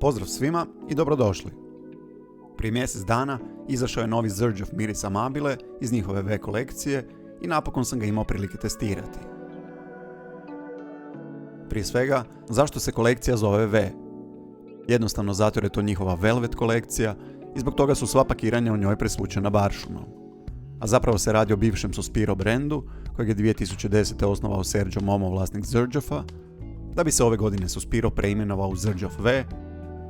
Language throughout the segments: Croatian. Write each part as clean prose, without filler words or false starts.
Pozdrav svima i dobrodošli. Prije mjesec dana izašao je novi Xerjoff miris Amabile iz njihove V kolekcije i napokon sam ga imao prilike testirati. Prije svega, zašto se kolekcija zove V? Jednostavno zato jer je to njihova Velvet kolekcija i zbog toga su sva pakiranja u njoj presvučena baršunom. A zapravo se radi o bivšem Sospiro brendu kojeg je 2010. osnovao Sergio Momo, vlasnik Xerjoffa, da bi se ove godine Sospiro preimenovao u Xerjoff V,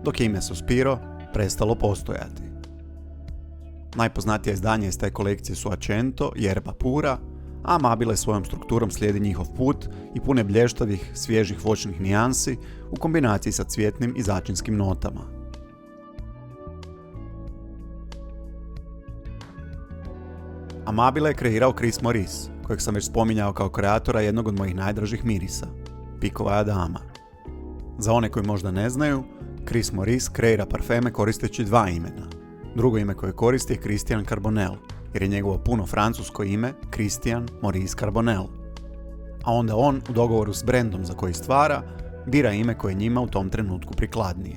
dok je ime Sospiro prestalo postojati. Najpoznatija izdanja iz te kolekcije su Accento i Erba Pura, a Amabile svojom strukturom slijedi njihov put i pune blještavih, svježih voćnih nijansi u kombinaciji sa cvjetnim i začinskim notama. Amabile je kreirao Chris Morris, kojeg sam već spominjao kao kreatora jednog od mojih najdražih mirisa, Pikova Dama. Za one koji možda ne znaju, Chris Morris kreira parfeme koristeći dva imena. Drugo ime koje koristi je Christian Carbonell, jer je njegovo puno francusko ime Christian Maurice Carbonell. A onda on, u dogovoru s brendom za koji stvara, bira ime koje je njima u tom trenutku prikladnije.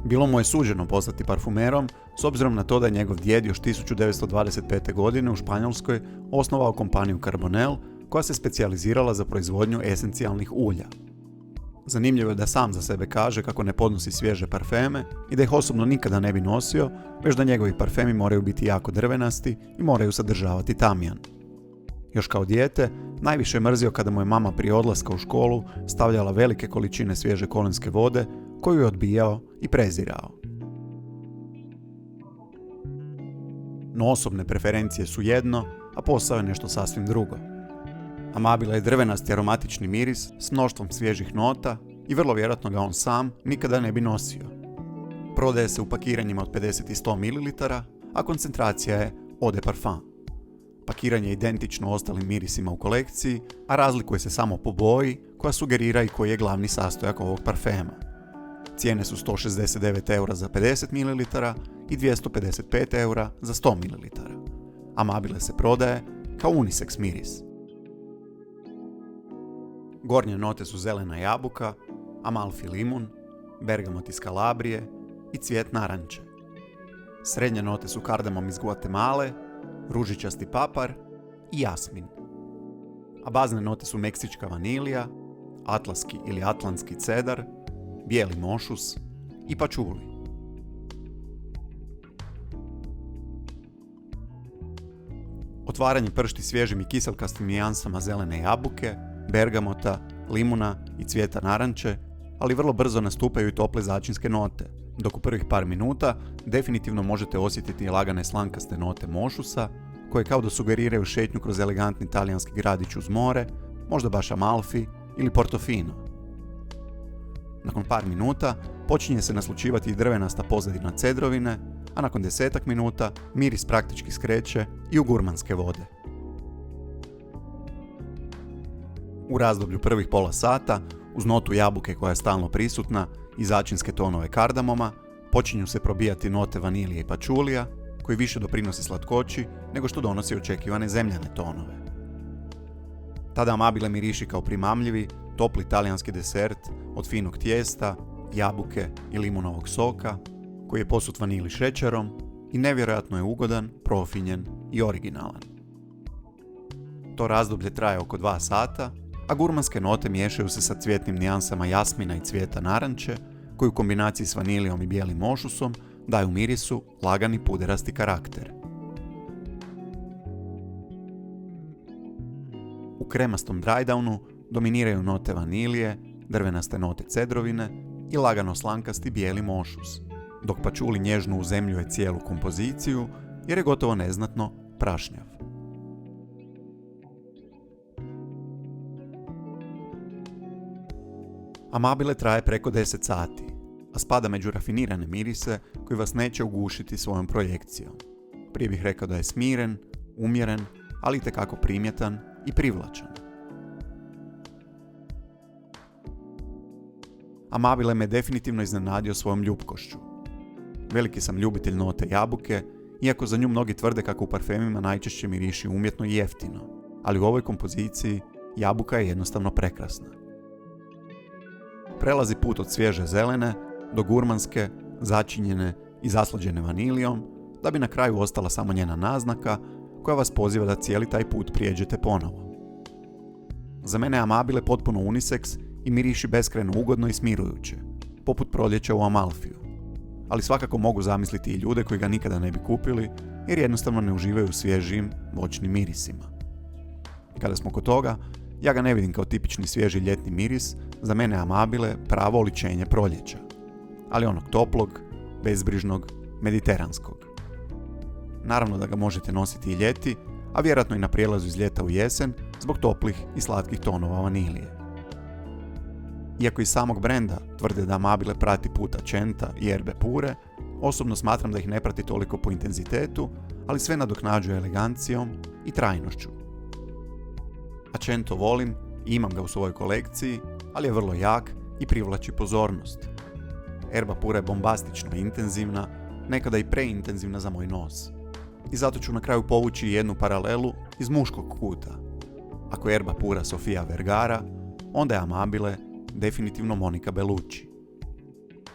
Bilo mu je suđeno postati parfumerom, s obzirom na to da je njegov djed još 1925. godine u Španjolskoj osnovao kompaniju Carbonell, koja se specijalizirala za proizvodnju esencijalnih ulja. Zanimljivo je da sam za sebe kaže kako ne podnosi svježe parfeme i da ih osobno nikada ne bi nosio, već da njegovi parfemi moraju biti jako drvenasti i moraju sadržavati tamijan. Još kao dijete, najviše je mrzio kada mu je mama prije odlaska u školu stavljala velike količine svježe kolinske vode, koju je odbijao i prezirao. No osobne preferencije su jedno, a posao je nešto sasvim drugo. Amabile je drvenasti aromatični miris s mnoštvom svježih nota i vrlo vjerojatno ga on sam nikada ne bi nosio. Prodaje se u pakiranjima od 50 i 100 ml, a koncentracija je eau de parfum. Pakiranje je identično ostalim mirisima u kolekciji, a razlikuje se samo po boji koja sugerira i koji je glavni sastojak ovog parfema. Cijene su 169 eura za 50 ml i 255 eura za 100 ml. Amabile se prodaje kao unisex miris. Gornje note su zelena jabuka, amalfi limun, bergamot iz Kalabrije i cvijet naranče. Srednje note su kardamom iz Guatemale, ružičasti papar i jasmin. A bazne note su meksička vanilija, atlaski ili atlantski cedar, bijeli mošus i pačuli. Otvaranje pršti svježim i kiselkastim nijansama zelene jabuke, bergamota, limuna i cvijeta naranče, ali vrlo brzo nastupaju i tople začinske note, dok u prvih par minuta definitivno možete osjetiti lagane slankaste note mošusa, koje kao da sugeriraju šetnju kroz elegantni talijanski gradić uz more, možda baš Amalfi ili Portofino. Nakon par minuta počinje se naslućivati i drvenasta pozadina cedrovine, a nakon 10 minuta miris praktički skreće i u gurmanske vode. U razdoblju prvih pola sata, uz notu jabuke koja je stalno prisutna i začinske tonove kardamoma, počinju se probijati note vanilije i pačulija, koji više doprinosi slatkoći nego što donosi očekivane zemljane tonove. Tada Amabile miriši kao primamljivi, topli talijanski desert od finog tijesta, jabuke i limunovog soka, koji je posut vanili šećerom i nevjerojatno je ugodan, profinjen i originalan. To razdoblje traje oko 2 sata, a gurmanske note miješaju se sa cvjetnim nijansama jasmina i cvijeta naranče, koji u kombinaciji s vanilijom i bijelim mošusom daju mirisu lagani puderasti karakter. U kremastom drydownu dominiraju note vanilije, drvenaste note cedrovine i lagano slankasti bijeli mošus, dok pačuli nježno uzemljuje cijelu kompoziciju jer je gotovo neznatno prašnjav. Amabile traje preko 10 sati, a spada među rafinirane mirise koji vas neće ugušiti svojom projekcijom. Prije bih rekao da je smiren, umjeren, ali itekako primjetan i privlačan. Amabile me definitivno iznenadio svojom ljupkošću. Veliki sam ljubitelj note jabuke, iako za nju mnogi tvrde kako u parfemima najčešće miriši umjetno i jeftino, ali u ovoj kompoziciji jabuka je jednostavno prekrasna. Prelazi put od svježe zelene do gurmanske, začinjene i zaslađene vanilijom, da bi na kraju ostala samo njena naznaka koja vas poziva da cijeli taj put prijeđete ponovo. Za mene je Amabile potpuno unisex i miriši beskrajno ugodno i smirujuće, poput proljeća u Amalfiju. Ali svakako mogu zamisliti i ljude koji ga nikada ne bi kupili jer jednostavno ne uživaju u svježim, voćnim mirisima. Kada smo kod toga, ja ga ne vidim kao tipični svježi ljetni miris, za mene je Amabile pravo oličenje proljeća, ali onog toplog, bezbrižnog, mediteranskog. Naravno da ga možete nositi i ljeti, a vjerojatno i na prijelazu iz ljeta u jesen zbog toplih i slatkih tonova vanilije. Iako iz samog brenda tvrde da Amabile prati put Accenta i Erbe Pure, osobno smatram da ih ne prati toliko po intenzitetu, ali sve nadoknađuje elegancijom i trajnošću. Accento volim i imam ga u svojoj kolekciji, ali je vrlo jak i privlači pozornost. Erba Pura je bombastično intenzivna, nekada i preintenzivna za moj nos. I zato ću na kraju povući jednu paralelu iz muškog kuta. Ako je Erba Pura Sofia Vergara, onda je Amabile definitivno Monica Bellucci.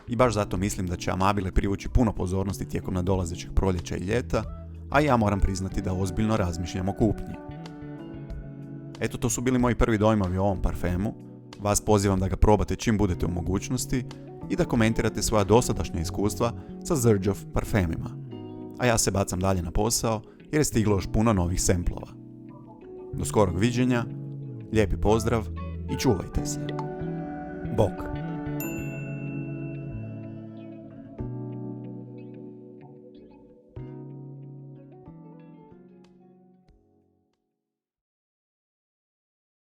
I baš zato mislim da će Amabile privući puno pozornosti tijekom nadolazećeg proljeća i ljeta, a ja moram priznati da ozbiljno razmišljam o kupnji. Eto, to su bili moji prvi dojmovi o ovom parfemu. Vas pozivam da ga probate čim budete u mogućnosti i da komentirate svoja dosadašnja iskustva sa Xerjoff parfemima. A ja se bacam dalje na posao jer je stiglo još puno novih semplova. Do skorog viđenja, lijepi pozdrav i čuvajte se. Bok!